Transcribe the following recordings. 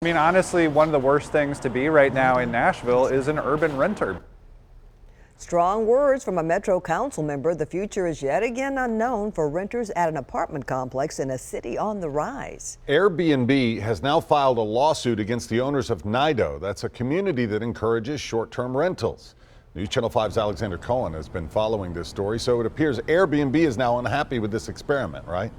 I mean, honestly, one of the worst things to be right now in Nashville is an urban renter. Strong words from a Metro Council member. The future is yet again unknown for renters at an apartment complex in a city on the rise. Airbnb has now filed a lawsuit against the owners of Niido. That's a community that encourages short-term rentals. News Channel 5's Alexander Cohen has been following this story, so it appears Airbnb is now unhappy with this experiment, right?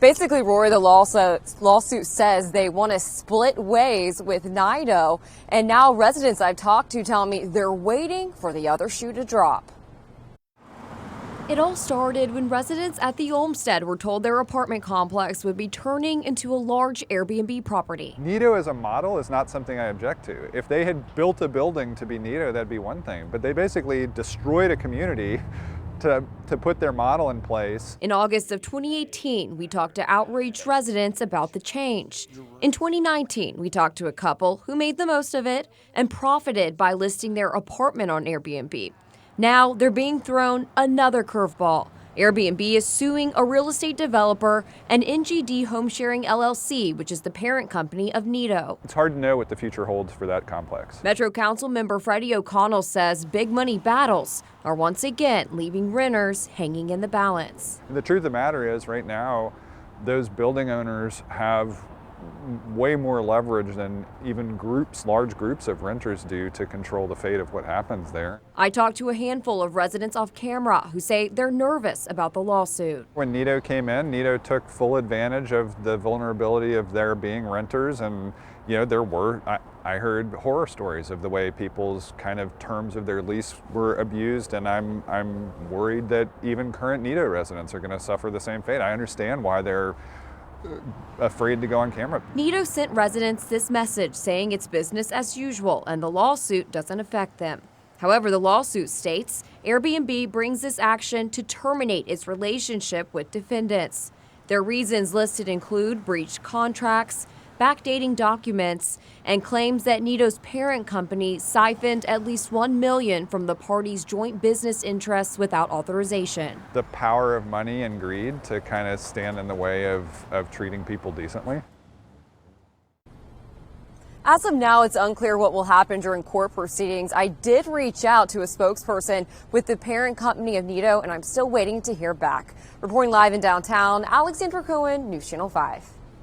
Basically, Rory, the lawsuit says they want to split ways with Niido, and now residents I've talked to tell me they're waiting for the other shoe to drop. It all started when residents at the Olmsted were told their apartment complex would be turning into a large Airbnb property. Niido as a model is not something I object to. If they had built a building to be Niido, that'd be one thing, but they basically destroyed a community to put their model in place. In August of 2018, we talked to outraged residents about the change. In 2019, we talked to a couple who made the most of it and profited by listing their apartment on Airbnb. Now they're being thrown another curveball. Airbnb is suing a real estate developer and NGD Home Sharing LLC, which is the parent company of Niido. It's hard to know what the future holds for that complex. Metro Council member Freddie O'Connell says big money battles are once again leaving renters hanging in the balance. The truth of the matter is, right now, those building owners have way more leverage than even large groups of renters do to control the fate of what happens there. I talked to a handful of residents off camera who say they're nervous about the lawsuit. When Niido came in, Niido took full advantage of the vulnerability of their being renters, and I heard horror stories of the way people's kind of terms of their lease were abused, and I'm worried that even current Niido residents are going to suffer the same fate. I understand why they're afraid to go on camera. Niido sent residents this message saying it's business as usual and the lawsuit doesn't affect them. However, the lawsuit states Airbnb brings this action to terminate its relationship with defendants. Their reasons listed include breached contracts, backdating documents, and claims that Niido's parent company siphoned at least $1 million from the parties' joint business interests without authorization. The power of money and greed to kind of stand in the way of treating people decently. As of now, it's unclear what will happen during court proceedings. I did reach out to a spokesperson with the parent company of Niido, and I'm still waiting to hear back. Reporting live in downtown, Alexander Cohen, News Channel 5.